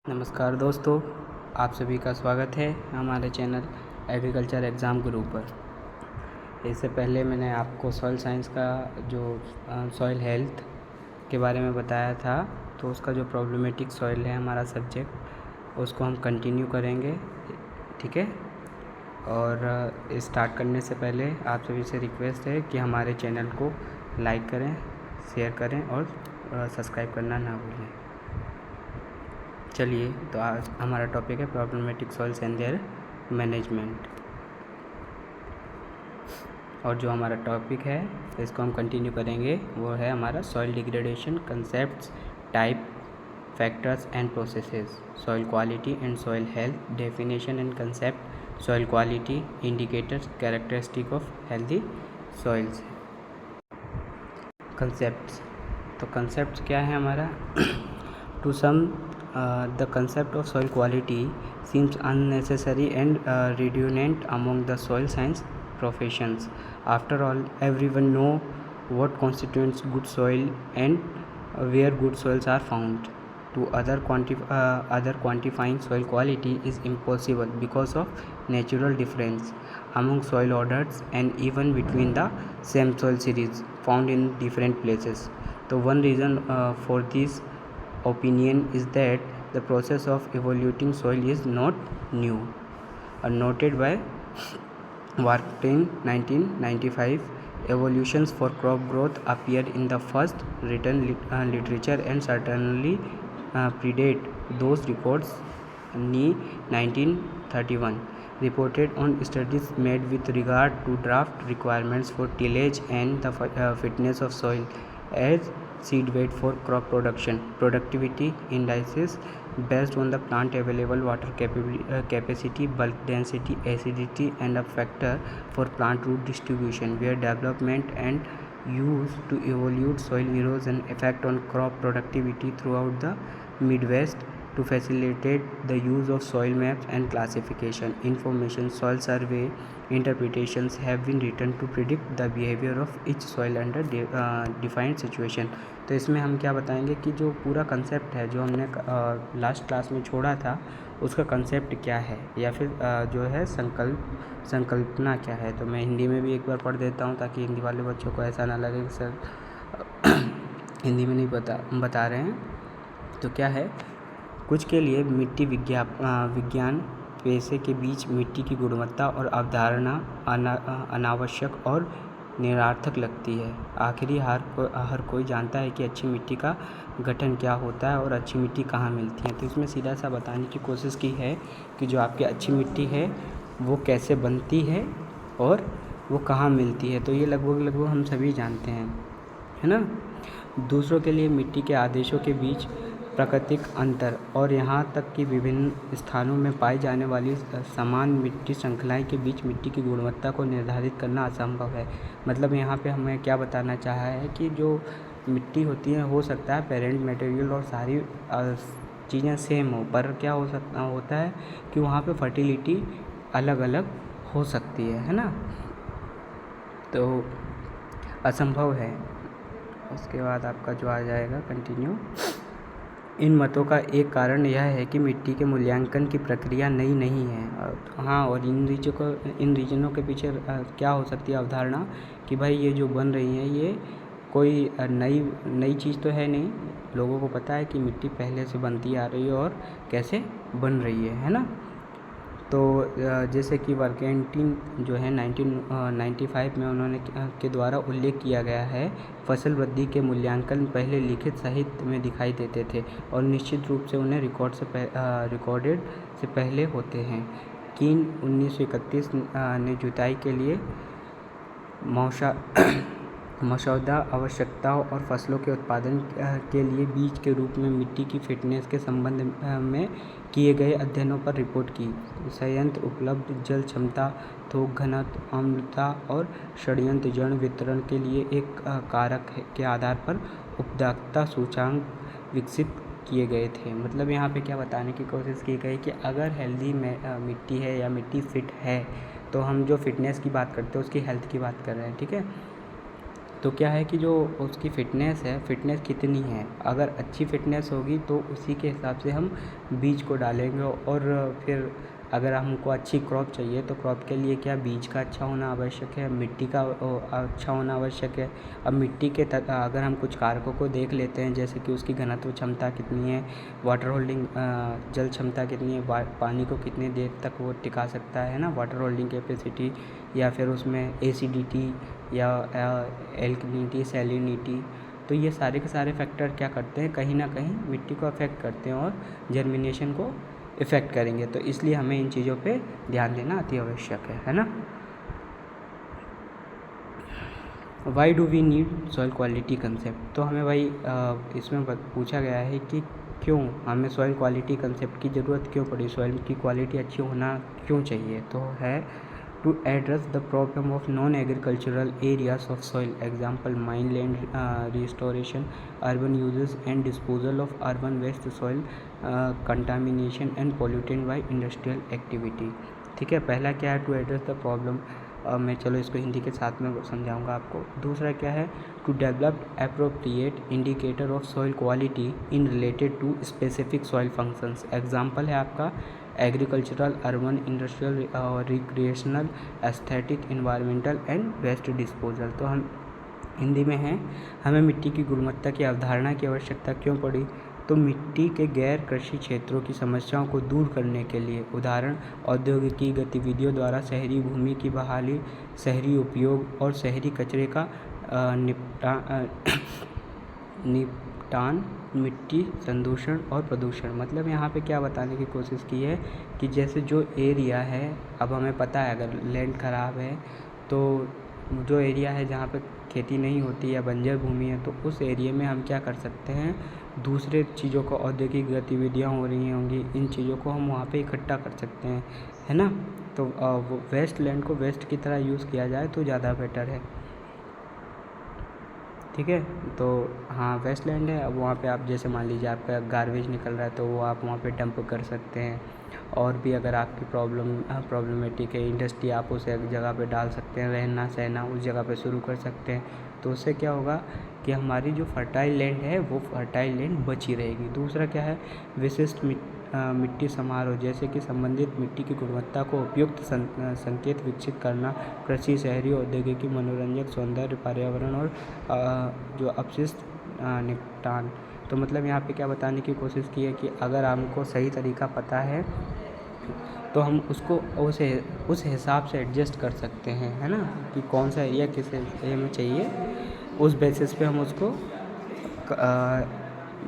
नमस्कार दोस्तों, आप सभी का स्वागत है हमारे चैनल एग्रीकल्चर एग्ज़ाम गुरु पर। इससे पहले मैंने आपको सॉइल साइंस का जो सॉइल हेल्थ के बारे में बताया था, तो उसका जो प्रॉब्लमेटिक सॉइल है हमारा सब्जेक्ट, उसको हम कंटिन्यू करेंगे, ठीक है। और स्टार्ट करने से पहले आप सभी से रिक्वेस्ट है कि हमारे चैनल को लाइक करें, शेयर करें और सब्सक्राइब करना ना भूलें। चलिए, तो आज हमारा टॉपिक है problematic soils and there management. और जो हमारा टॉपिक है इसको हम कंटिन्यू करेंगे, वो है हमारा soil degradation, concepts, type, factors and processes, soil quality and soil health, definition and concept, soil quality, indicators, characteristic of healthy soils. Concepts, तो कंसेप्ट्स क्या है हमारा? To sum the concept of soil quality seems unnecessary and redundant among the soil science professions. After all, everyone know what constitutes good soil and where good soils are found. To other quantifying soil quality is impossible because of natural difference among soil orders and even between the same soil series found in different places. So one reason for this opinion is that the process of evaluating soil is not new. Noted by Warton 1995, evaluations for crop growth appeared in the first written literature and certainly predate those records. In 1931 reported on studies made with regard to draft requirements for tillage and the fitness of soil as seed weight for crop production, productivity indices based on the plant available water capacity, bulk density, acidity and a factor for plant root distribution were development and used to evaluate soil erosion effect on crop productivity throughout the Midwest. To facilitate the use of soil maps and classification information, soil survey interpretations have been written to predict the behavior of each soil under defined situation. तो इसमें हम क्या बताएंगे कि जो पूरा concept है जो हमने लास्ट क्लास में छोड़ा था, उसका कंसेप्ट क्या है या फिर जो है संकल्पना क्या है। तो मैं हिंदी में भी एक बार पढ़ देता हूँ ताकि हिंदी वाले बच्चों को ऐसा ना लगे कि सर हिंदी में नहीं बता रहे हैं। तो क्या है, कुछ के लिए मिट्टी विज्ञान पेशे के बीच मिट्टी की गुणवत्ता और अवधारणा अनावश्यक और निरर्थक लगती है। आखिरी हर कोई जानता है कि अच्छी मिट्टी का गठन क्या होता है और अच्छी मिट्टी कहाँ मिलती है। तो इसमें सीधा सा बताने की कोशिश की है कि जो आपकी अच्छी मिट्टी है वो कैसे बनती है और वो कहाँ मिलती है। तो ये लगभग हम सभी जानते हैं, है ना। दूसरों के लिए मिट्टी के आदेशों के बीच प्राकृतिक अंतर और यहाँ तक कि विभिन्न स्थानों में पाई जाने वाली समान मिट्टी श्रृंखलाएं के बीच मिट्टी की गुणवत्ता को निर्धारित करना असंभव है। मतलब यहाँ पे हमें क्या बताना चाहा है कि जो मिट्टी होती है, हो सकता है पेरेंट मटेरियल और सारी चीज़ें सेम हो, पर क्या होता है कि वहाँ पे फर्टिलिटी अलग अलग हो सकती है ना। तो असंभव है। उसके बाद आपका जो आ जाएगा कंटिन्यू। इन मतों का एक कारण यह है कि मिट्टी के मूल्यांकन की प्रक्रिया नई नहीं है। हाँ, और इन रीजनों के पीछे क्या हो सकती है अवधारणा कि भाई ये जो बन रही है ये कोई नई चीज़ तो है नहीं। लोगों को पता है कि मिट्टी पहले से बनती आ रही है और कैसे बन रही है ना। तो जैसे कि वर्केंटिन जो है 1995 में उन्होंने के द्वारा उल्लेख किया गया है, फसल वृद्धि के मूल्यांकन पहले लिखित साहित्य में दिखाई देते थे और निश्चित रूप से उन्हें रिकॉर्डेड से पहले होते हैं। कीन 1931 ने जुताई के लिए मसौदा आवश्यकताओं और फसलों के उत्पादन के लिए बीज के रूप में मिट्टी की फिटनेस के संबंध में किए गए अध्ययनों पर रिपोर्ट की। संयंत्र उपलब्ध जल क्षमता, थोक घनत्व, अम्लता और षड्यंत्र जड़ वितरण के लिए एक कारक के आधार पर उपदाक्ता सूचांक विकसित किए गए थे। मतलब यहाँ पे क्या बताने की कोशिश की गई कि अगर हेल्दी मिट्टी है या मिट्टी फिट है, तो हम जो फिटनेस की बात करते हैं उसकी हेल्थ की बात कर रहे हैं, ठीक है। तो क्या है कि जो उसकी फ़िटनेस है, फ़िटनेस कितनी है, अगर अच्छी फ़िटनेस होगी तो उसी के हिसाब से हम बीज को डालेंगे। और फिर अगर हमको अच्छी क्रॉप चाहिए तो क्रॉप के लिए क्या बीज का अच्छा होना आवश्यक है, मिट्टी का अच्छा होना आवश्यक है। अब मिट्टी के अगर हम कुछ कारकों को देख लेते हैं, जैसे कि उसकी घनत्व क्षमता कितनी है, वाटर होल्डिंग जल क्षमता कितनी है, पानी को कितनी देर तक वो टिका सकता है ना, वाटर होल्डिंग कैपेसिटी, या फिर उसमें एसिडिटी या एल्कलिनिटी, सैलिनिटी। तो ये सारे के सारे फैक्टर क्या करते हैं, कहीं ना कहीं मिट्टी को अफेक्ट करते हैं और जर्मिनेशन को इफ़ेक्ट करेंगे। तो इसलिए हमें इन चीज़ों पे ध्यान देना अति आवश्यक है ना। Why do we need soil quality concept. तो हमें भाई इसमें पूछा गया है कि क्यों हमें सॉइल क्वालिटी कंसेप्ट की ज़रूरत क्यों पड़ी, सॉइल की क्वालिटी अच्छी होना क्यों चाहिए। तो है to address the problem of non-agricultural areas of soil, example mine land restoration, urban uses and disposal of urban waste, soil contamination and pollutant by industrial activity। ठीक है, पहला क्या है, टू एड्रेस द प्रॉब्लम। मैं चलो इसको हिंदी के साथ में समझाऊंगा आपको। दूसरा क्या है, to develop appropriate indicator of soil quality in related to specific soil functions. Example है आपका agricultural, urban, industrial, recreational, aesthetic, environmental and waste disposal. तो हम हिंदी में हैं, हमें मिट्टी की गुणवत्ता की अवधारणा की आवश्यकता क्यों पड़ी। तो मिट्टी के गैर कृषि क्षेत्रों की समस्याओं को दूर करने के लिए, उदाहरण औद्योगिकी गतिविधियों द्वारा शहरी भूमि की बहाली, शहरी उपयोग और शहरी कचरे का निपटान, मिट्टी संदूषण और प्रदूषण। मतलब यहाँ पे क्या बताने की कोशिश की है कि जैसे जो एरिया है, अब हमें पता है अगर लैंड ख़राब है तो जो एरिया है जहाँ पे खेती नहीं होती या बंजर भूमि है, तो उस एरिया में हम क्या कर सकते हैं, दूसरे चीज़ों को, औद्योगिक गतिविधियाँ हो रही होंगी, इन चीज़ों को हम वहाँ पे इकट्ठा कर सकते हैं, है ना। तो वो वेस्ट लैंड को वेस्ट की तरह यूज़ किया जाए तो ज़्यादा बेटर है। ठीक है, तो हाँ वेस्ट लैंड है, अब वहाँ पे आप जैसे मान लीजिए आपका गार्बेज निकल रहा है तो वो आप वहाँ पे डंप कर सकते हैं। और भी अगर आपकी प्रॉब्लमेटिक है, इंडस्ट्री आप उसे एक जगह पे डाल सकते हैं, रहना सहना उस जगह पे शुरू कर सकते हैं। तो उससे क्या होगा कि हमारी जो फर्टाइल लैंड है वो फर्टाइल लैंड बची रहेगी। दूसरा क्या है, विशिष्ट मिट्टी समारोह, जैसे कि संबंधित मिट्टी की गुणवत्ता को उपयुक्त संकेत विकसित करना, कृषि, शहरी, औद्योगिकी, मनोरंजक, सौंदर्य, पर्यावरण और जो अपशिष्ट निपटान। तो मतलब यहाँ पे क्या बताने की कोशिश की है कि अगर हमको सही तरीका पता है तो हम उसको उस हिसाब से एडजस्ट कर सकते हैं, है ना, कि कौन सा एरिया किस एरिया में चाहिए, उस बेसिस पे हम उसको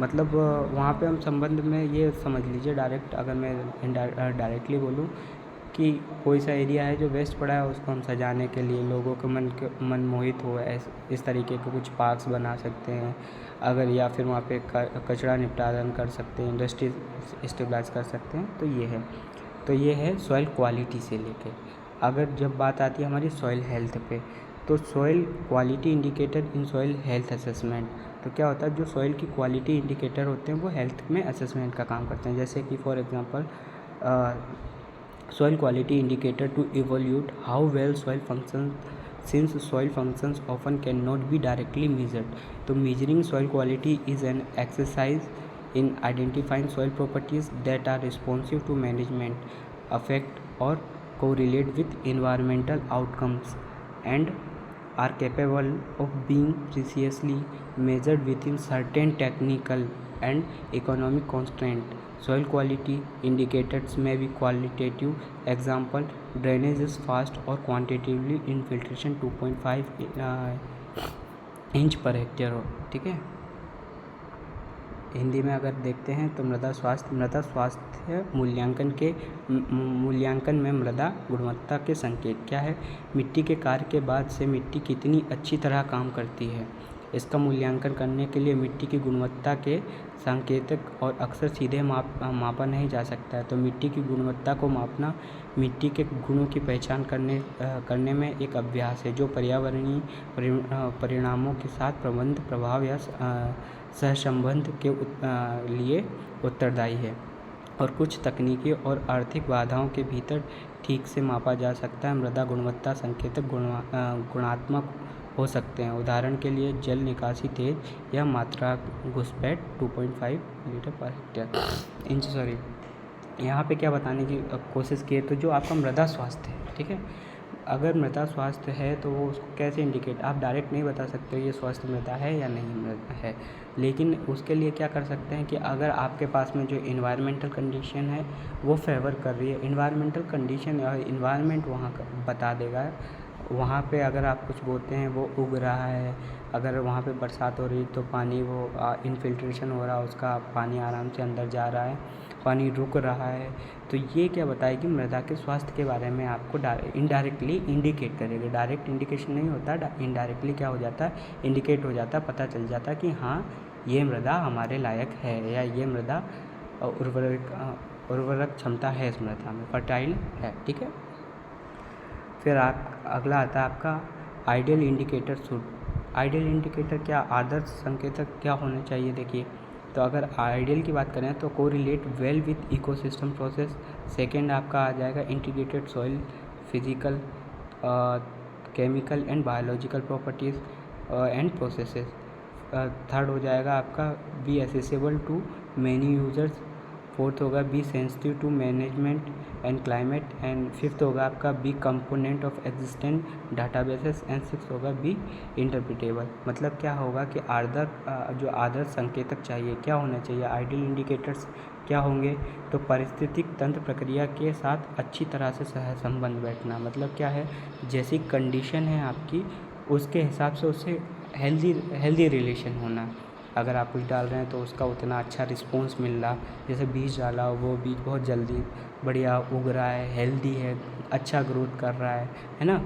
मतलब वहाँ पे हम संबंध में ये समझ लीजिए डायरेक्ट, अगर मैं डायरेक्टली बोलूँ कि कोई सा एरिया है जो वेस्ट पड़ा है, उसको हम सजाने के लिए लोगों के मन मोहित हो इस तरीके के कुछ पार्क्स बना सकते हैं अगर, या फिर वहाँ पे कचरा निपटान कर सकते हैं, इंडस्ट्री स्टेबलाइज कर सकते हैं। तो ये है सॉइल क्वालिटी से लेके। अगर जब बात आती है हमारी सॉइल हेल्थ पे, तो soil quality indicator in soil health assessment. तो क्या होता है, जो सॉइल की क्वालिटी इंडिकेटर होते हैं वो हेल्थ में असेसमेंट का काम करते हैं। जैसे कि for example soil quality indicator to evaluate how well soil functions, since soil functions often cannot be directly measured. तो measuring soil quality is an exercise in identifying soil properties that are responsive to management, affect or correlate with environmental outcomes and are capable of being precisely measured within certain technical and economic constraints. Soil quality indicators may be qualitative, example drainage is fast, or quantitatively infiltration 2.5 inch per hectare हो। ठीक है, हिंदी में अगर देखते हैं तो मृदा स्वास्थ्य मूल्यांकन में मृदा गुणवत्ता के संकेत क्या है, मिट्टी के कार्य के बाद से मिट्टी कितनी अच्छी तरह काम करती है, इसका मूल्यांकन करने के लिए मिट्टी की गुणवत्ता के सांकेतिक और अक्सर सीधे मापा नहीं जा सकता है। तो मिट्टी की गुणवत्ता को मापना मिट्टी के गुणों की पहचान करने में एक अभ्यास है जो पर्यावरणीय परिणामों के साथ प्रबंध प्रभाव या सहसंबंध के लिए उत्तरदायी है और कुछ तकनीकी और आर्थिक बाधाओं के भीतर ठीक से मापा जा सकता है। मृदा गुणवत्ता संकेतक गुणात्मक हो सकते हैं। उदाहरण के लिए जल निकासी तेज या मात्रा घुसपैठ 2.5 लीटर पर हेक्टेयर इंच यहाँ पे क्या बताने की कोशिश की है, तो जो आपका मृदा स्वास्थ्य है, ठीक है, अगर मृदा स्वास्थ्य है तो वो उसको कैसे इंडिकेट, आप डायरेक्ट नहीं बता सकते ये स्वस्थ मृदा है या नहीं मृदा है, लेकिन उसके लिए क्या कर सकते हैं कि अगर आपके पास में जो इन्वायरमेंटल कंडीशन है वो फेवर कर रही है, इन्वायरमेंटल कंडीशन और इन्वायरमेंट वहाँ का बता देगा, वहाँ पे अगर आप कुछ बोते हैं वो उग रहा है, अगर वहाँ पे बरसात हो रही तो पानी वो इनफिल्ट्रेशन हो रहा है, उसका पानी आराम से अंदर जा रहा है, पानी रुक रहा है, तो ये क्या बताएगी मृदा के स्वास्थ्य के बारे में आपको इनडायरेक्टली इंडिकेट करेगा। डायरेक्ट इंडिकेशन नहीं होता, इनडायरेक्टली क्या हो जाता है, इंडिकेट हो जाता है, पता चल जाता है कि हाँ ये मृदा हमारे लायक है या ये मृदा उर्वरक क्षमता है इस मृदा में, फर्टाइल है, ठीक है। फिर अगला आता है आपका ideal indicator should. Ideal indicator क्या, आदर्श संकेतक क्या होने चाहिए, देखिए तो अगर आइडियल की बात करें तो correlate well with ecosystem process. Second आपका आ जाएगा integrated soil physical chemical and biological properties and processes. Third हो जाएगा आपका be accessible to many users. Fourth होगा be sensitive to management and climate and fifth होगा आपका be component of existent databases and six होगा be interpretable. मतलब क्या होगा कि जो आदर्श संकेतक चाहिए क्या होना चाहिए, आइडियल इंडिकेटर्स क्या होंगे, तो पारिस्थितिक तंत्र प्रक्रिया के साथ अच्छी तरह से सहसंबंध बैठना। मतलब क्या है, जैसी कंडीशन है आपकी उसके हिसाब से उससे हेल्दी रिलेशन होना। अगर आप कुछ डाल रहे हैं तो उसका उतना अच्छा रिस्पॉन्स मिल रहा, जैसे बीज डाला वो बीज बहुत जल्दी बढ़िया उग रहा है, हेल्दी है, अच्छा ग्रोथ कर रहा है ना।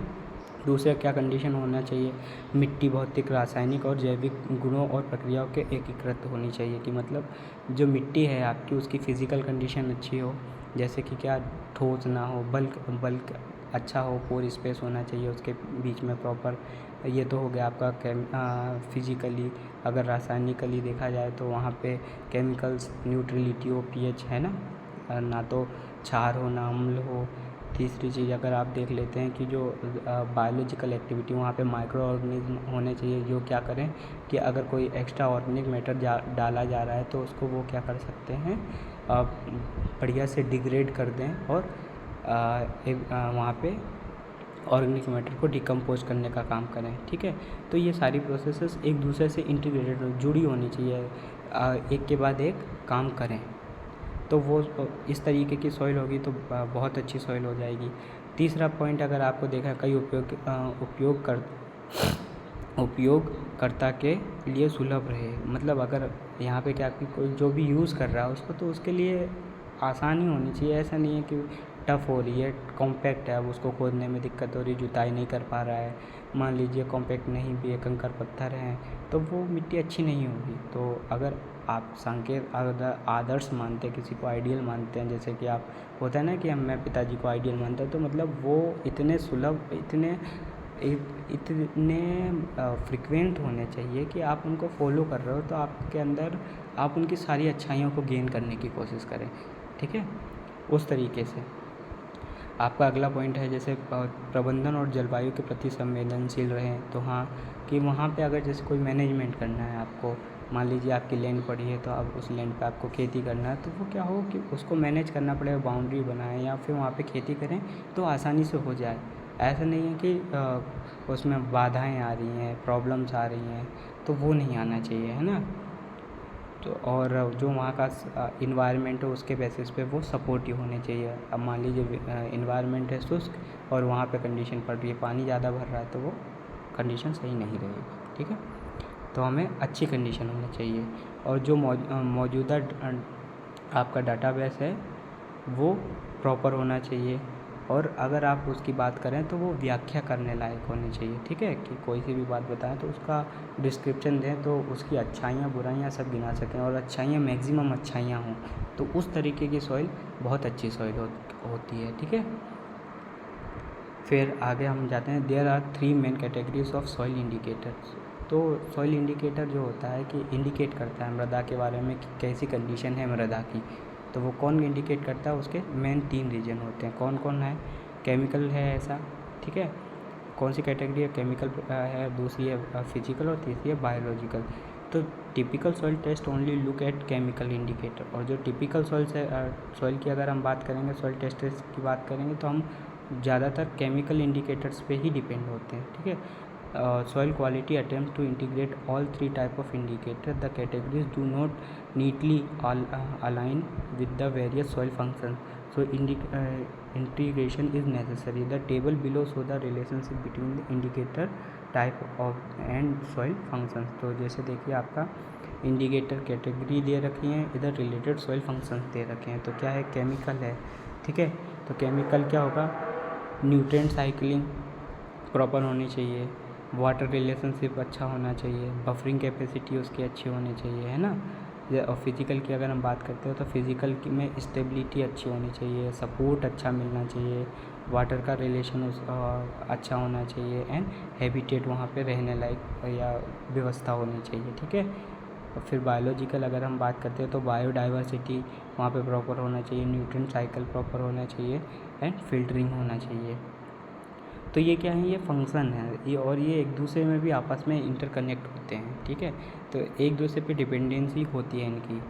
दूसरा क्या कंडीशन होना चाहिए, मिट्टी भौतिक रासायनिक और जैविक गुणों और प्रक्रियाओं के एकीकृत होनी चाहिए, कि मतलब जो मिट्टी है आपकी उसकी फ़िज़िकल कंडीशन अच्छी हो, जैसे कि क्या ठोस ना हो, बल्क अच्छा हो, पोर स्पेस होना चाहिए उसके बीच में प्रॉपर। ये तो हो गया आपका फिजिकली। अगर रासायनिकली देखा जाए तो वहाँ पे केमिकल्स न्यूट्रलिटी हो, पीएच है ना तो क्षार हो ना अम्ल हो। तीसरी चीज़ अगर आप देख लेते हैं कि जो बायोलॉजिकल एक्टिविटी, वहाँ पे माइक्रो ऑर्गेनिज्म होने चाहिए जो क्या करें कि अगर कोई एक्स्ट्रा ऑर्गेनिक मैटर डाला जा रहा है तो उसको वो क्या कर सकते हैं, बढ़िया से डिग्रेड कर दें और वहाँ पे ऑर्गेनिक मैटर को डिकम्पोज करने का काम करें, ठीक है। तो ये सारी प्रोसेसेस एक दूसरे से इंटीग्रेटेड जुड़ी होनी चाहिए, एक के बाद एक काम करें, तो वो इस तरीके की सॉइल होगी तो बहुत अच्छी सॉइल हो जाएगी। तीसरा पॉइंट अगर आपको देखा, कई उपयोगकर्ता के लिए सुलभ रहे। मतलब अगर यहाँ पे क्या कि कोई जो भी यूज़ कर रहा है उसको, तो उसके लिए आसानी होनी चाहिए। ऐसा नहीं है कि टफ़ हो रही है, कॉम्पैक्ट है, अब उसको खोदने में दिक्कत हो रही है, जुताई नहीं कर पा रहा है, मान लीजिए कॉम्पैक्ट नहीं भी है, कंकड़ पत्थर हैं, तो वो मिट्टी अच्छी नहीं होगी। तो अगर आप आदर्श मानते हैं, किसी को आइडियल मानते हैं, जैसे कि आप होता है ना कि मैं पिताजी को आइडियल मानता हूँ, तो मतलब वो इतने सुलभ, इतने फ्रिक्वेंट होने चाहिए कि आप उनको फॉलो कर रहे हो तो आपके अंदर आप उनकी सारी अच्छाइयों को गेन करने की कोशिश करें, ठीक है। उस तरीके से आपका अगला पॉइंट है जैसे प्रबंधन और जलवायु के प्रति संवेदनशील रहें। तो हाँ, कि वहाँ पे अगर जैसे कोई मैनेजमेंट करना है आपको, मान लीजिए आपकी लैंड पड़ी है तो अब उस लैंड पे आपको खेती करना है, तो वो क्या हो कि उसको मैनेज करना पड़ेगा, बाउंड्री बनाएं या फिर वहाँ पे खेती करें तो आसानी से हो जाए। ऐसा नहीं है कि उसमें बाधाएं आ रही हैं, प्रॉब्लम्स आ रही हैं, तो वो नहीं आना चाहिए, है ना। तो और जो वहाँ का इन्वायरमेंट है उसके बेसिस पे वो सपोर्टिव होने चाहिए। अब मान लीजिए इन्वायरमेंट है शुष्क और वहाँ पे कंडीशन पड़ रही है, पानी ज़्यादा भर रहा है, तो वो कंडीशन सही नहीं रहेगी, ठीक है। तो हमें अच्छी कंडीशन होनी चाहिए और जो मौजूदा आपका डाटाबेस है वो प्रॉपर होना चाहिए, और अगर आप उसकी बात करें तो वो व्याख्या करने लायक होनी चाहिए, ठीक है। कि कोई सी भी बात बताएं तो उसका डिस्क्रिप्शन दें तो उसकी अच्छाइयाँ बुराइयाँ सब गिना सकें, और अच्छाइयाँ मैक्सिमम अच्छाइयाँ हों, तो उस तरीके की सॉइल बहुत अच्छी सॉइल होती है, ठीक है। फिर आगे हम जाते हैं, there are 3 main categories of soil indicators. तो सॉइल इंडिकेटर जो होता है कि इंडिकेट करता है मृदा के बारे में कि कैसी कंडीशन है मृदा की, तो वो कौन इंडिकेट करता है, उसके मेन 3 रीजन होते हैं। कौन कौन है, केमिकल है ऐसा, ठीक है, कौन सी कैटेगरी है, केमिकल है, दूसरी है फिजिकल और तीसरी है बायोलॉजिकल। तो typical soil test only look at chemical indicator, और जो टिपिकल सॉइल की अगर हम बात करेंगे, सॉइल टेस्ट की बात करेंगे तो हम ज़्यादातर केमिकल इंडिकेटर्स पे ही डिपेंड होते हैं, ठीक है। soil quality attempts to integrate all three type of indicator. The categories do not neatly align with the various soil functions, so integration is necessary. The table below show the relationship between the indicator type of and soil functions. तो जैसे देखिए आपका indicator category दे रखी है, इधर related soil functions दे रखे हैं। तो क्या है, केमिकल है, ठीक है। तो केमिकल क्या होगा, न्यूट्रिएंट साइकिलिंग प्रॉपर होनी चाहिए, वाटर रिलेशनशिप अच्छा होना चाहिए, बफरिंग कैपेसिटी उसकी अच्छी होनी चाहिए, है ना। और फिज़िकल की अगर हम बात करते हो तो फिज़िकल की में स्टेबिलिटी अच्छी होनी चाहिए, सपोर्ट अच्छा मिलना चाहिए, वाटर का रिलेशन अच्छा होना चाहिए, एंड हैबिटेट वहाँ पे रहने लायक या व्यवस्था होनी चाहिए, ठीक है। और फिर बायोलॉजिकल अगर हम बात करते हैं तो बायोडाइवर्सिटी वहाँ पे प्रॉपर होना चाहिए, न्यूट्रिएंट साइकिल प्रॉपर होना चाहिए, एंड फिल्टरिंग होना चाहिए। तो ये क्या है, ये फंक्शन है ये, और ये एक दूसरे में भी आपस में इंटरकनेक्ट होते हैं, ठीक है। तो एक दूसरे पे डिपेंडेंसी होती है इनकी।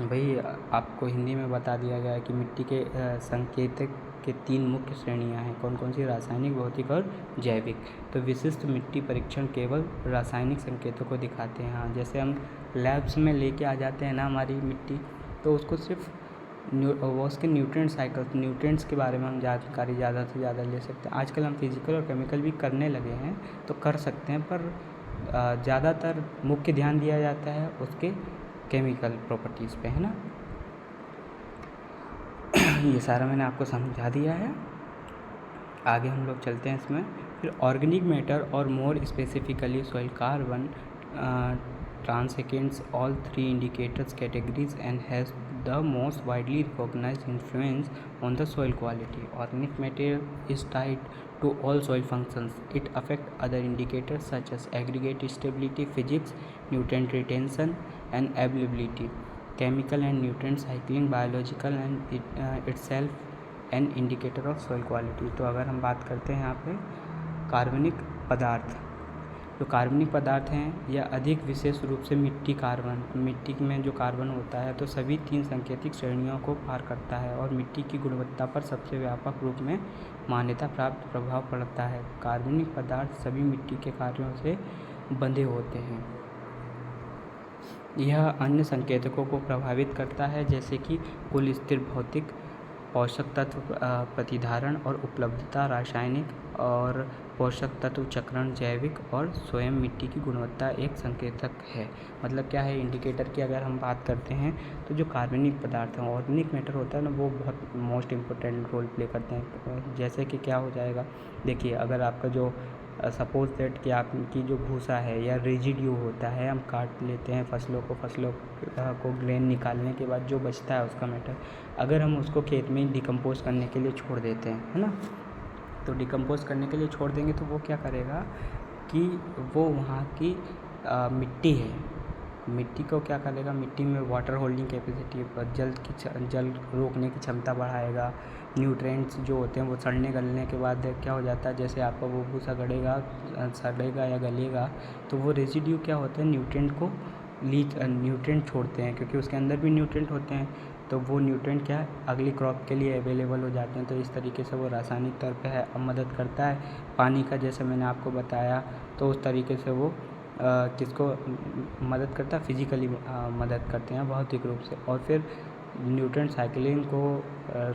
भाई आपको हिंदी में बता दिया गया है कि मिट्टी के संकेतक के 3 मुख्य श्रेणियां हैं, कौन कौन सी, रासायनिक, भौतिक और जैविक। तो विशिष्ट मिट्टी परीक्षण केवल रासायनिक संकेतों को दिखाते हैं। हाँ, जैसे हम लैब्स में लेके आ जाते हैं ना हमारी मिट्टी, तो उसको सिर्फ वो उसके न्यूट्रिएंट साइकिल, न्यूट्रिएंट्स के बारे में हम जानकारी ज़्यादा से ज़्यादा ले सकते हैं। आजकल हम फिजिकल और केमिकल भी करने लगे हैं, तो कर सकते हैं, पर ज़्यादातर मुख्य ध्यान दिया जाता है उसके केमिकल प्रॉपर्टीज़ पे, है ना। ये सारा मैंने आपको समझा दिया है। आगे हम लोग चलते हैं इसमें। फिर ऑर्गेनिक मैटर और more specifically soil carbon transcends all 3 indicators categories and has the most widely recognized influence on the soil quality. Organic matter is tied to all soil functions. It affects other indicators such as aggregate stability, physics, nutrient retention and availability, chemical and nutrient cycling, biological and itself an indicator of soil quality. तो अगर हम बात करते हैं यहाँ पे कार्बनिक पदार्थ, जो कार्बनिक पदार्थ हैं या अधिक विशेष रूप से मिट्टी में जो कार्बन होता है, तो सभी 3 सांकेतिक श्रेणियों को पार करता है और मिट्टी की गुणवत्ता पर सबसे व्यापक रूप में मान्यता प्राप्त प्रभाव पड़ता है। कार्बनिक पदार्थ सभी मिट्टी के कार्यों से बंधे होते हैं। यह अन्य संकेतकों को प्रभावित करता है, जैसे कि कुल स्थिर भौतिक, पोषक तत्व प्रतिधारण और उपलब्धता, रासायनिक और पोषक तत्व चक्रण, जैविक, और स्वयं मिट्टी की गुणवत्ता एक संकेतक है। मतलब क्या है, इंडिकेटर की अगर हम बात करते हैं तो जो कार्बनिक पदार्थ हैं, ऑर्गेनिक मैटर होता है ना, वो बहुत मोस्ट इम्पोर्टेंट रोल प्ले करते हैं। जैसे कि क्या हो जाएगा, देखिए अगर आपका जो सपोज दैट कि आपकी जो भूसा है या रेजिड्यू होता है, हम काट लेते हैं फसलों को ग्रेन निकालने के बाद जो बचता है उसका मैटर, अगर हम उसको खेत में डिकम्पोज करने के लिए छोड़ देते हैं, है ना, तो डिकम्पोज करने के लिए छोड़ देंगे तो वो क्या करेगा कि वो वहाँ की मिट्टी है, मिट्टी को क्या करेगा, मिट्टी में वाटर होल्डिंग कैपेसिटी पर जल रोकने की क्षमता बढ़ाएगा। न्यूट्रिएंट्स जो होते हैं वो सड़ने गलने के बाद क्या हो जाता है, जैसे आपका वो भूसा सड़ेगा या गलेगा, तो वो रेजिड्यू क्या होता है, न्यूट्रिएंट छोड़ते हैं, क्योंकि उसके अंदर भी न्यूट्रिएंट होते हैं, तो वो न्यूट्रिएंट क्या अगली क्रॉप के लिए अवेलेबल हो जाते हैं। तो इस तरीके से वो रासायनिक तौर पे मदद करता है। पानी का जैसे मैंने आपको बताया, तो उस तरीके से वो किसको मदद करता है, फिजिकली मदद करते हैं भौतिक रूप से। और फिर न्यूट्रिएंट साइकिलिंग को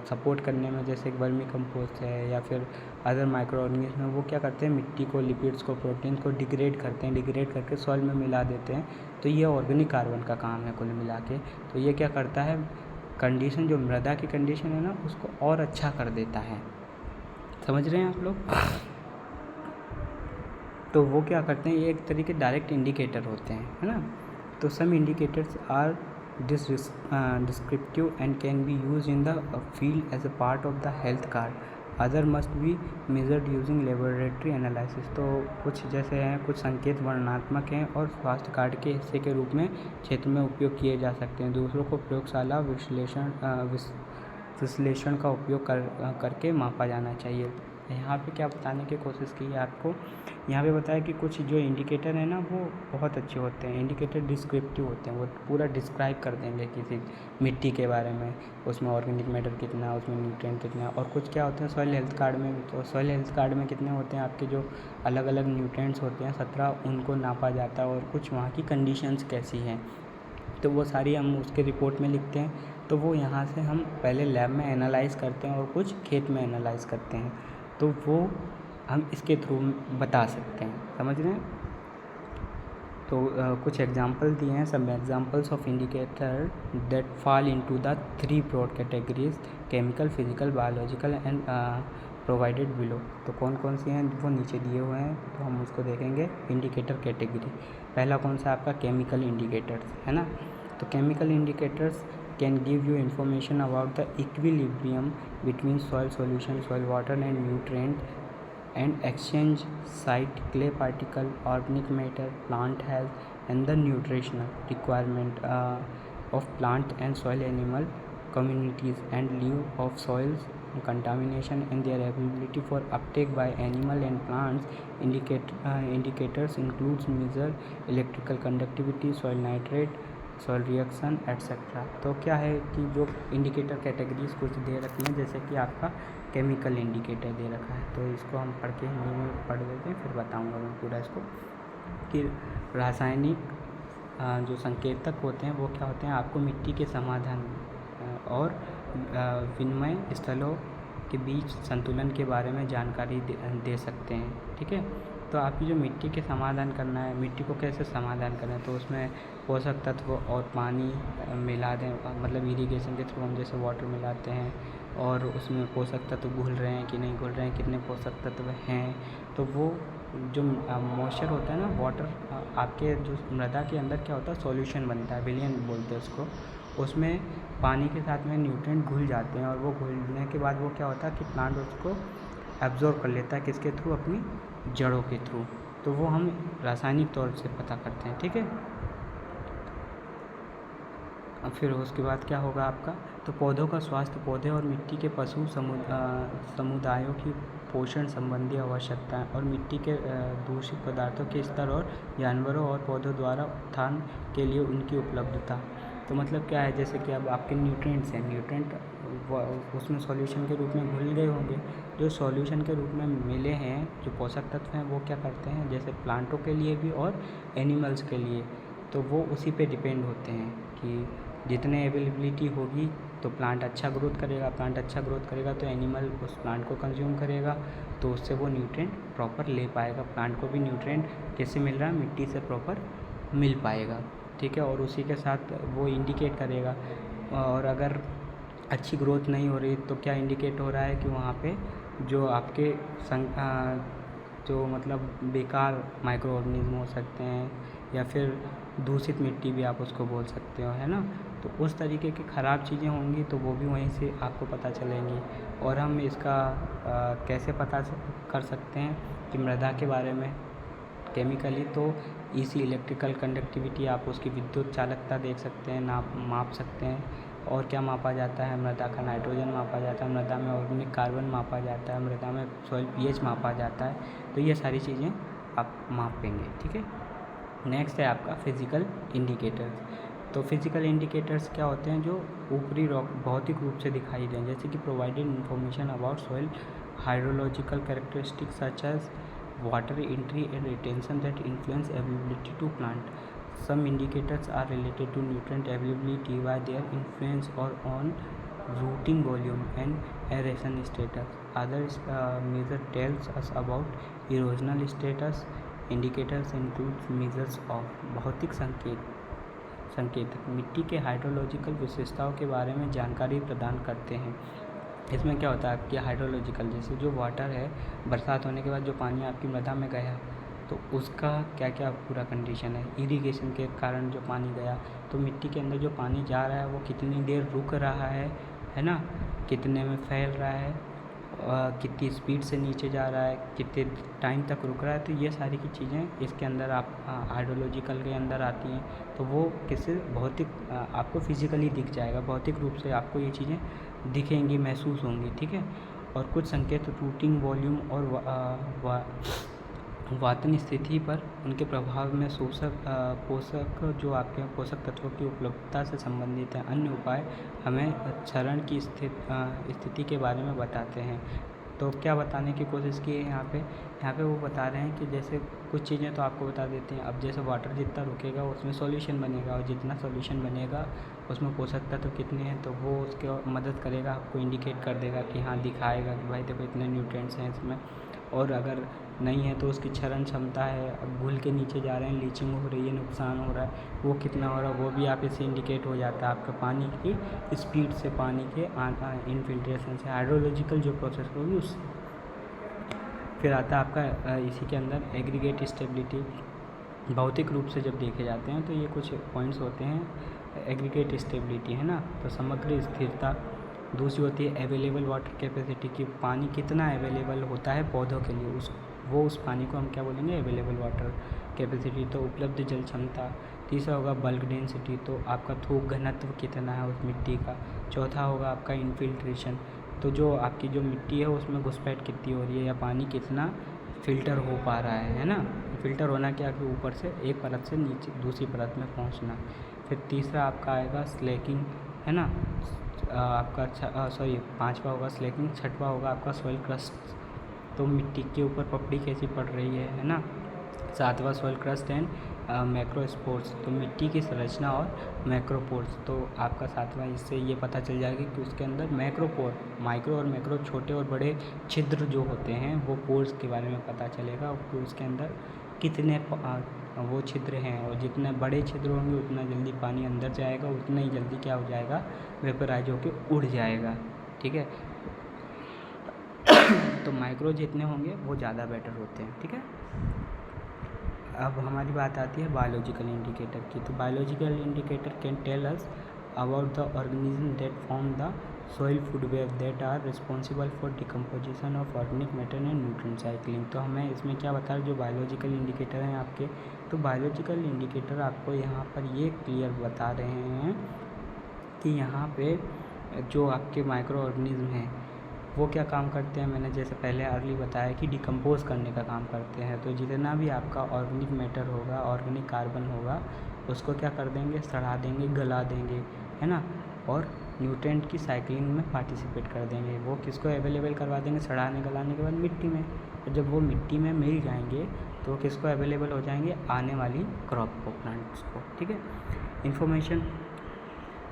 सपोर्ट करने में, जैसे वर्मी कंपोस्ट है या फिर अदर माइक्रो ऑर्गेनिज्म है, वो क्या करते हैं, मिट्टी को, लिपिड्स को, प्रोटीन को डिग्रेड करते हैं, डिग्रेड करके सॉइल में मिला देते हैं। तो ये ऑर्गेनिक कार्बन का काम है कुल मिला के। तो ये क्या करता है, कंडीशन, जो मृदा की कंडीशन है ना, उसको और अच्छा कर देता है। समझ रहे हैं आप लोग। तो वो क्या करते हैं, ये एक तरीके डायरेक्ट इंडिकेटर होते हैं, है ना। तो some indicators are descriptive and can be use in the field as a part of the health card, other must be measured using laboratory analysis. तो कुछ जैसे हैं, कुछ संकेत वर्णनात्मक हैं और स्वास्थ्य कार्ड के हिस्से के रूप में क्षेत्र में उपयोग किए जा सकते हैं। दूसरों को प्रयोगशाला विश्लेषण का उपयोग करके मापा जाना चाहिए। यहाँ पे क्या बताने की कोशिश की है आपको, यहाँ पे बताया कि कुछ जो इंडिकेटर है ना वो बहुत अच्छे होते हैं। इंडिकेटर डिस्क्रिप्टिव होते हैं, वो पूरा डिस्क्राइब कर देंगे किसी मिट्टी के बारे में, उसमें ऑर्गेनिक मैटर कितना, उसमें न्यूट्रिएंट कितना। और कुछ क्या होते हैं सॉइल हेल्थ कार्ड में, तो सॉइल हेल्थ कार्ड में कितने होते हैं आपके जो अलग अलग न्यूट्रिएंट्स होते हैं 17, उनको नापा जाता है, और कुछ वहाँ की कंडीशंस कैसी हैं, तो वो सारी हम उसके रिपोर्ट में लिखते हैं। तो वो यहाँ से हम पहले लैब में एनालाइज़ करते हैं और कुछ खेत में एनालाइज़ करते हैं, तो वो हम इसके थ्रू बता सकते हैं। समझ रहे हैं? तो कुछ एग्जांपल दिए हैं, सब examples of indicator that fall into the 3 broad categories, chemical, physical, biological and provided below. तो कौन कौन सी हैं वो नीचे दिए हुए हैं, तो हम उसको देखेंगे। इंडिकेटर कैटेगरी, पहला कौन सा आपका केमिकल इंडिकेटर्स है ना। तो chemical indicators can give you information about the equilibrium between soil solution, soil water and nutrient and exchange site, clay particle, organic matter, plant health, and the nutritional requirement of plant and soil animal communities, and leave of soils contamination and their availability for uptake by animal and plants. Indicators includes measure electrical conductivity, soil nitrate, soil reaction etcetera. तो क्या है कि जो indicator categories कुछ दे रखी हैं, जैसे कि आपका केमिकल इंडिकेटर दे रखा है, तो इसको हम पढ़ के हिंदी में पढ़ देते हैं, फिर बताऊंगा मैं पूरा इसको। कि रासायनिक जो संकेतक होते हैं वो क्या होते हैं, आपको मिट्टी के समाधान और विनिमय स्थलों के बीच संतुलन के बारे में जानकारी दे सकते हैं। ठीक है, तो आपकी जो मिट्टी के समाधान करना है, मिट्टी को कैसे समाधान करना है, तो उसमें पोषक तत्व और पानी मिला दें, मतलब इरिगेशन के थ्रू हम जैसे वाटर मिलाते हैं, और उसमें पोषक तत्व घुल रहे हैं कि नहीं घुल रहे हैं, कितने पोषक तत्व हैं, तो वो जो मॉइस्चर होता है ना, वाटर आपके जो मृदा के अंदर क्या होता है, सॉल्यूशन बनता है, विलियन बोलते हैं उसको, उसमें पानी के साथ में न्यूट्रिएंट घुल जाते हैं, और वो घुलने के बाद वो क्या होता है कि प्लांट उसको एब्जॉर्ब कर लेता है, किसके थ्रू, अपनी जड़ों के थ्रू। तो वो हम रासायनिक तौर से पता करते हैं। ठीक है, फिर उसके बाद क्या होगा आपका, तो पौधों का स्वास्थ्य, पौधे और मिट्टी के पशु समुदायों की पोषण संबंधी आवश्यकताएं, और मिट्टी के दूषित पदार्थों के स्तर, और जानवरों और पौधों द्वारा उत्थान के लिए उनकी उपलब्धता। तो मतलब क्या है, जैसे कि अब आपके न्यूट्रिएंट्स हैं, न्यूट्रिएंट उसमें सॉल्यूशन के रूप में घुल गए होंगे, जो सॉल्यूशन के रूप में मिले हैं, जो पोषक तत्व हैं, वो क्या करते हैं, जैसे प्लांटों के लिए भी और एनिमल्स के लिए, तो वो उसी पे डिपेंड होते हैं कि जितने अवेलेबिलिटी होगी तो प्लांट अच्छा ग्रोथ करेगा, प्लांट अच्छा ग्रोथ करेगा तो एनिमल उस प्लांट को कंज्यूम करेगा, तो उससे वो न्यूट्रिएंट प्रॉपर ले पाएगा, प्लांट को भी न्यूट्रिएंट कैसे मिल रहा है, मिट्टी से प्रॉपर मिल पाएगा। ठीक है, और उसी के साथ वो इंडिकेट करेगा। और अगर अच्छी ग्रोथ नहीं हो रही तो क्या इंडिकेट हो रहा है कि वहाँ पे जो आपके जो मतलब बेकार माइक्रो ऑर्गेनिज्म हो सकते हैं, या फिर दूषित मिट्टी भी आप उसको बोल सकते हो, है ना। तो उस तरीके की ख़राब चीज़ें होंगी तो वो भी वहीं से आपको पता चलेंगी। और हम इसका कैसे पता कर सकते हैं कि मृदा के बारे में केमिकली, तो इसी इलेक्ट्रिकल कंडक्टिविटी, आप उसकी विद्युत चालकता देख सकते हैं, माप सकते हैं। और क्या मापा जाता है, मृदा का नाइट्रोजन मापा जाता है, मृदा में ऑर्गेनिक कार्बन मापा जाता है, मृदा में सॉइल पीएच मापा जाता है। तो ये सारी चीज़ें आप मापेंगे। ठीक है, नेक्स्ट है आपका फिज़िकल इंडिकेटर्स। तो फिज़िकल इंडिकेटर्स क्या होते हैं, जो ऊपरी भौतिक रूप से दिखाई दें, जैसे कि provided information about soil hydrological characteristics such as water entry and retention that influence availability to plant. Some indicators are related to nutrient availability by their influence or on rooting volume and aeration status. Others measure tells us about erosional status. Indicators include measures of भौतिक संकेतक मिट्टी के hydrological विशेषताओं के बारे में जानकारी प्रदान करते हैं। इसमें क्या होता है, आपकी हाइड्रोलॉजिकल, जैसे जो वाटर है, बरसात होने के बाद जो पानी आपकी मृदा में गया, तो उसका क्या क्या पूरा कंडीशन है, इरिगेशन के कारण जो पानी गया, तो मिट्टी के अंदर जो पानी जा रहा है वो कितनी देर रुक रहा है ना, कितने में फैल रहा है, कितनी स्पीड से नीचे जा रहा है, कितने टाइम तक रुक रहा है। तो ये सारी की चीज़ें इसके अंदर आप हाइड्रोलॉजिकल के अंदर आती हैं। तो वो किसी भौतिक आपको फिज़िकली दिख जाएगा, भौतिक रूप से आपको ये चीज़ें दिखेंगी, महसूस होंगी। ठीक है, और कुछ संकेत रूटिंग, वॉल्यूम और वातन स्थिति पर उनके प्रभाव में पोषक जो आपके पोषक तत्वों की उपलब्धता से संबंधित हैं। अन्य उपाय हमें क्षरण की स्थिति के बारे में बताते हैं। तो क्या बताने की कोशिश की है यहाँ पे वो बता रहे हैं कि जैसे कुछ चीज़ें तो आपको बता देते हैं। अब जैसे वाटर जितना रुकेगा उसमें सॉल्यूशन बनेगा, और जितना सॉल्यूशन बनेगा उसमें पोषक तत्व कितने हैं, तो वो उसके मदद करेगा, आपको इंडिकेट कर देगा कि हाँ, दिखाएगा कि भाई देखो इतने न्यूट्रिएंट्स हैं इसमें। और अगर नहीं है तो उसकी क्षरण क्षमता है, अब घुल के नीचे जा रहे हैं, लीचिंग हो रही है, नुकसान हो रहा है, वो कितना हो रहा है वो भी आप इससे इंडिकेट हो जाता है। आपका पानी की स्पीड से, पानी के इनफिल्ट्रेशन से, हाइड्रोलॉजिकल जो प्रोसेस होगी उससे। फिर आता है आपका इसी के अंदर एग्रीगेट स्टेबिलिटी। भौतिक रूप से जब देखे जाते हैं तो ये कुछ पॉइंट्स होते हैं। एग्रीगेट स्टेबिलिटी है ना, तो समग्र स्थिरता। दूसरी होती है अवेलेबल वाटर कैपेसिटी, कि पानी कितना अवेलेबल होता है पौधों के लिए, उस पानी को हम क्या बोलेंगे, अवेलेबल वाटर कैपेसिटी। तो उपलब्ध जल क्षमता। तीसरा होगा बल्क डेंसिटी, तो आपका थोक घनत्व कितना है उस मिट्टी का। चौथा होगा आपका इनफिल्ट्रेशन, तो जो आपकी जो मिट्टी है उसमें घुसपैठ कितनी हो रही है, या पानी कितना फ़िल्टर हो पा रहा है ना। फ़िल्टर होना क्या, कि ऊपर से एक परत से नीचे दूसरी परत में पहुंचना। फिर तीसरा आपका आएगा स्लैकिंग, है ना, आपका पांचवा होगा स्लैकिंग। छठवा होगा आपका सॉइल क्रस्ट, तो मिट्टी के ऊपर पपड़ी कैसी पड़ रही है ना। सातवां सॉइल क्रस्ट एंड मैक्रोस्पोर्स, तो मिट्टी की संरचना और मैक्रोपोर्स। तो आपका सातवां, इससे ये पता चल जाएगा कि उसके अंदर मैक्रोपोर, माइक्रो और मैक्रो, छोटे और बड़े छिद्र जो होते हैं वो पोर्स के बारे में पता चलेगा, कि उसके अंदर कितने वो छिद्र हैं, और जितने बड़े छिद्र होंगे उतना जल्दी पानी अंदर जाएगा, उतना ही जल्दी क्या हो जाएगा, वेपराइज होकर उड़ जाएगा। ठीक है, तो माइक्रो जितने होंगे वो ज़्यादा बेटर होते हैं। ठीक है, अब हमारी बात आती है बायोलॉजिकल इंडिकेटर की। तो biological indicator can tell us about the organism that form the soil food web that are responsible for decomposition of organic matter and nutrient cycling. तो हमें इसमें क्या बता रहे, जो बायोलॉजिकल इंडिकेटर हैं आपके, तो बायोलॉजिकल इंडिकेटर आपको यहाँ पर ये क्लियर बता रहे हैं कि यहाँ पे जो आपके माइक्रो ऑर्गेनिज्म हैं वो क्या काम करते हैं। मैंने जैसे पहले अर्ली बताया कि डिकम्पोज करने का काम करते हैं। तो जितना भी आपका ऑर्गेनिक मैटर होगा, ऑर्गेनिक कार्बन होगा, उसको क्या कर देंगे, सड़ा देंगे, गला देंगे, है ना, और न्यूट्रिएंट की साइक्लिंग में पार्टिसिपेट कर देंगे। वो किसको अवेलेबल करवा देंगे, सड़ाने गलाने के बाद मिट्टी में। और जब वो मिट्टी में मिल जाएंगे तो वो किसको अवेलेबल हो जाएंगे, आने वाली क्रॉप को, प्लांट्स को। ठीक है, इन्फॉर्मेशन।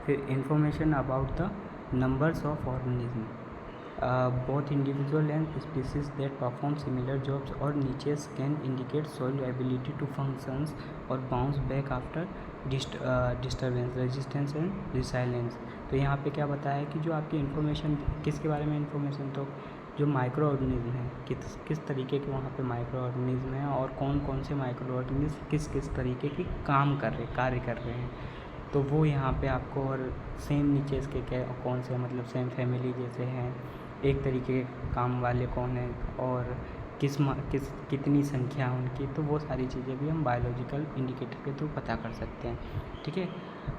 फिर information about the numbers of organism, both individual and species that perform similar jobs or niches can indicate soil ability to functions or bounce back after disturbance, resistance and resilience। तो यहाँ पे क्या बताया है कि जो आपकी इन्फॉर्मेशन, किसके बारे में इन्फॉर्मेशन, तो जो माइक्रो ऑर्गेनिज्म हैं, किस तरीके के वहाँ पे माइक्रो ऑर्गेनिज्म हैं, और कौन कौन से माइक्रो ऑर्गेनिज्म किस तरीके की कार्य कर रहे हैं, तो वो यहाँ पे आपको, और सेम नीचेस के क्या कौन से, मतलब सेम फैमिली जैसे हैं, एक तरीके के काम वाले कौन है, और कितनी संख्या उनकी, तो वो सारी चीज़ें भी हम बायोलॉजिकल इंडिकेटर के थ्रू पता कर सकते हैं। ठीक है,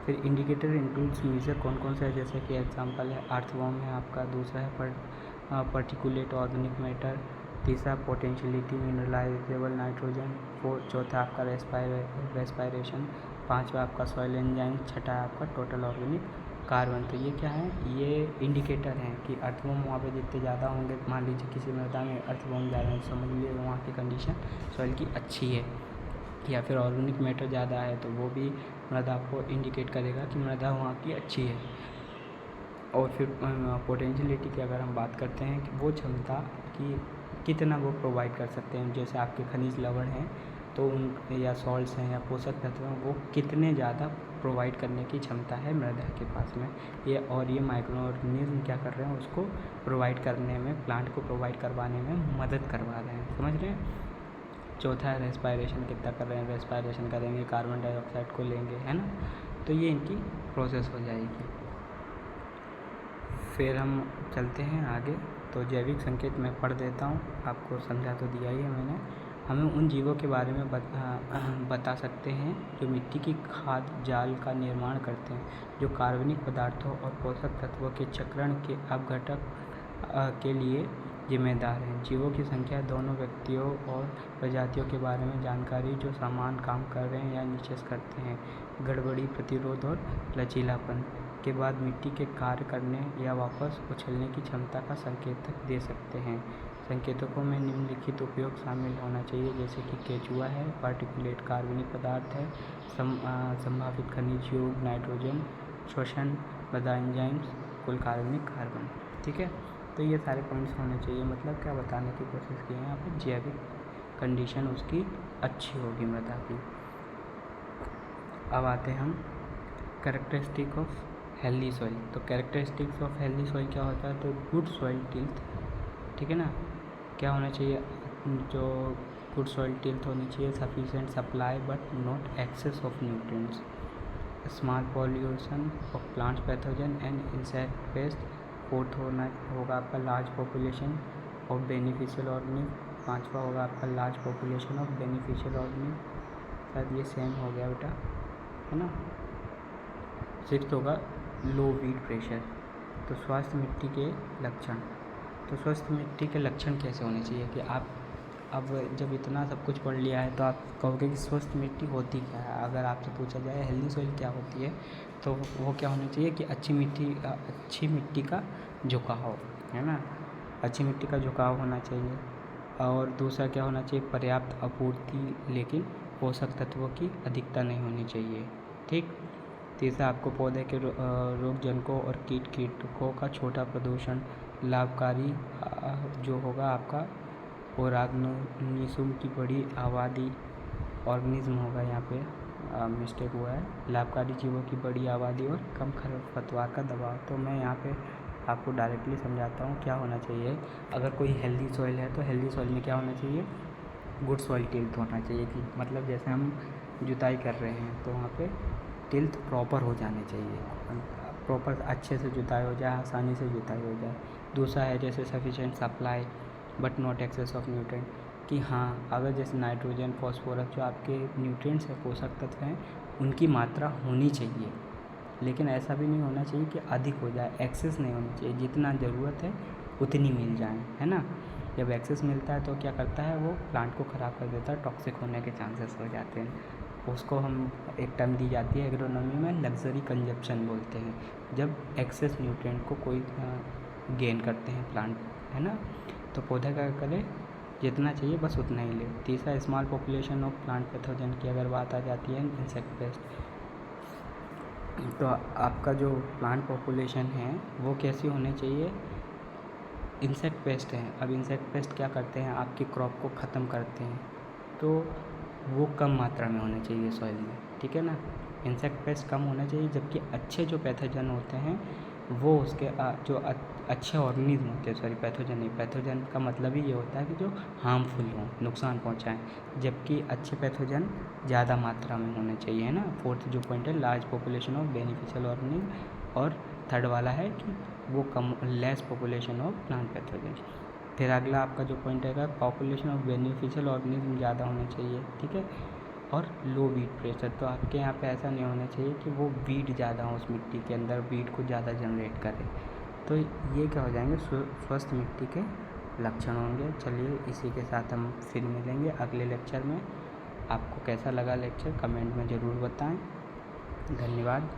फिर इंडिकेटर इंक्लूड्स मेजर कौन कौन से है, जैसे कि एग्जांपल है अर्थवॉर्म है आपका, दूसरा है पर्टिकुलेट ऑर्गेनिक मैटर, तीसरा पोटेंशियलिटी मिनरलाइजेबल नाइट्रोजन, चौथा आपका रेस्पायरेशन, पाँचवा आपका सॉइल एंजाइम, छठा आपका टोटल ऑर्गेनिक कार्बन। तो ये क्या है, ये इंडिकेटर हैं कि अर्थवॉर्म वहाँ पे जितने ज़्यादा होंगे, मान लीजिए किसी मृदा में अर्थवॉर्म ज़्यादा है, समझ लीजिए वहाँ की कंडीशन सॉइल की अच्छी है, या फिर ऑर्गेनिक मैटर ज़्यादा है, तो वो भी मृदा को इंडिकेट करेगा कि मृदा वहाँ की अच्छी है। और फिर पोटेंशियलिटी की अगर हम बात करते हैं कि वो क्षमता कि कितना वो प्रोवाइड कर सकते हैं, जैसे आपके खनिज लवण हैं तो उन, या सॉल्ट्स हैं या पोषक तत्व हैं, वो कितने ज़्यादा प्रोवाइड करने की क्षमता है मृदा के पास में। ये माइक्रो ऑर्गेनिज्म क्या कर रहे हैं, उसको प्रोवाइड करने में, प्लांट को प्रोवाइड करवाने में मदद करवा रहे हैं, समझ रहे हैं। चौथा है रेस्पायरेशन, कितना कर रहे हैं, रेस्पायरेशन करेंगे, कार्बन डाइऑक्साइड को लेंगे, है ना, तो ये इनकी प्रोसेस हो जाएगी। फिर हम चलते हैं आगे। तो जैविक संकेत मैं पढ़ देता हूँ, आपको समझा तो दिया ही है मैंने। हमें उन जीवों के बारे में बता सकते हैं जो मिट्टी की खाद जाल का निर्माण करते हैं, जो कार्बनिक पदार्थों और पोषक तत्वों के चक्रण के अपघटक के लिए जिम्मेदार हैं। जीवों की संख्या दोनों व्यक्तियों और प्रजातियों के बारे में जानकारी जो समान काम कर रहे हैं या निश्चित करते हैं। गड़बड़ी, प्रतिरोध और लचीलापन के बाद मिट्टी के कार्य करने या वापस उछलने की क्षमता का संकेतक दे सकते हैं। संकेतकों में निम्नलिखित उपयोग शामिल होना चाहिए, जैसे कि केचुआ है, पार्टिकुलेट कार्बनिक पदार्थ है, संभावित खनिज योग, नाइट्रोजन श्वसन, बदा एंजाइम्स, कुल कार्बनिक कार्बन। ठीक है, तो ये सारे पॉइंट्स होने चाहिए। मतलब क्या बताने की कोशिश की है यहाँ पर, जैविक कंडीशन उसकी अच्छी होगी मृदा की। अब आते हैं हम कैरेक्टरिस्टिक ऑफ हेल्दी सॉइल। तो कैरेक्टरिस्टिक्स ऑफ हेल्दी सॉइल क्या होता है, तो गुड सॉइल टिल्थ, ठीक है ना, क्या होना चाहिए, जो गुड सॉइल टिल्थ होनी चाहिए, sufficient supply but not excess of nutrients, small pollution of plants pathogen and insect pest. Fourth होगा आपका large population of beneficial organism. पांचवा होगा आपका large population of beneficial organism, शायद ये सेम हो गया बेटा, है ना। सिक्स्थ होगा लो वीट प्रेशर। तो स्वस्थ मिट्टी के लक्षण, तो स्वस्थ मिट्टी के लक्षण कैसे होने चाहिए कि आप अब जब इतना सब कुछ पढ़ लिया है तो आप कहोगे कि स्वस्थ मिट्टी होती क्या है। अगर आपसे पूछा जाए हेल्दी सॉइल क्या होती है, तो वो क्या होनी चाहिए कि अच्छी मिट्टी का झुकाव, है ना, अच्छी मिट्टी का झुकाव होना चाहिए। और दूसरा क्या होना चाहिए, पर्याप्त आपूर्ति लेकिन पोषक तत्वों की अधिकता नहीं होनी चाहिए। ठीक। तीसरा आपको पौधे के रोगजनकों और कीटकों का छोटा प्रदूषण, लाभकारी जो होगा आपका ऑर्गेनिज्म की बड़ी आबादी, ऑर्गेनिज्म होगा यहाँ पे मिस्टेक हुआ है, लाभकारी जीवों की बड़ी आबादी और कम खरपतवार का दबाव। तो मैं यहाँ पे आपको डायरेक्टली समझाता हूँ क्या होना चाहिए। अगर कोई हेल्दी सॉइल है तो हेल्दी सॉइल में क्या होना चाहिए, गुड सॉइल टिल्थ होना चाहिए। कि मतलब जैसे हम जुताई कर रहे हैं तो वहाँ पे टिल्थ प्रॉपर हो जाने चाहिए, प्रॉपर अच्छे से जुताई हो जाए, आसानी से जुताई हो जाए। दूसरा है जैसे sufficient supply but not excess of nutrient, कि हाँ अगर जैसे नाइट्रोजन, फॉस्फोरस जो आपके न्यूट्रिएंट्स हैं, पोषक तत्व हैं, उनकी मात्रा होनी चाहिए, लेकिन ऐसा भी नहीं होना चाहिए कि अधिक हो जाए, एक्सेस नहीं होनी चाहिए। जितना ज़रूरत है उतनी मिल जाए, है ना। जब एक्सेस मिलता है तो क्या करता है, वो प्लांट को ख़राब कर देता है, टॉक्सिक होने के चांसेस हो जाते हैं। उसको हम एक टर्म दी जाती है एग्रोनॉमी में, लग्जरी कंजप्शन बोलते हैं, जब एक्सेस न्यूट्रिएंट को कोई गेन करते हैं प्लांट, है ना। तो पौधा क्या करे, जितना चाहिए बस उतना ही ले। तीसरा small population of plant pathogen की अगर बात आ जाती है, इंसेक्ट पेस्ट, तो आपका जो प्लांट पॉपुलेशन है वो कैसी होनी चाहिए, इंसेक्ट पेस्ट हैं। अब इंसेक्ट पेस्ट क्या करते हैं, आपकी क्रॉप को ख़त्म करते हैं, तो वो कम मात्रा में होने चाहिए सॉइल में, ठीक है ना। इंसेक्ट पेस्ट कम होना चाहिए, जबकि अच्छे जो पैथोजन होते हैं वो उसके जो अच्छे ऑर्गेनिज्म होते हैं, सॉरी पैथोजन नहीं, पैथोजन का मतलब ही ये होता है कि जो हार्मफुल हों, नुकसान पहुंचाएं, जबकि अच्छे पैथोजन ज़्यादा मात्रा में होने चाहिए, है ना। फोर्थ जो पॉइंट है large population of beneficial organism, और थर्ड वाला है कि वो कम less population of plant pathogen. फिर अगला आपका जो पॉइंट है पॉपुलेशन ऑफ बेनिफिशियल ऑर्गेनिज्म ज़्यादा होने चाहिए, ठीक है, और लो वीट प्रेशर। तो आपके यहाँ पे ऐसा नहीं होना चाहिए कि वो वीट ज़्यादा हो, उस मिट्टी के अंदर वीट को ज़्यादा जनरेट करे। तो ये क्या हो जाएंगे, स्वस्थ मिट्टी के लक्षण होंगे। चलिए इसी के साथ हम फिर मिलेंगे अगले लेक्चर में। आपको कैसा लगा लेक्चर कमेंट में ज़रूर बताएं। धन्यवाद।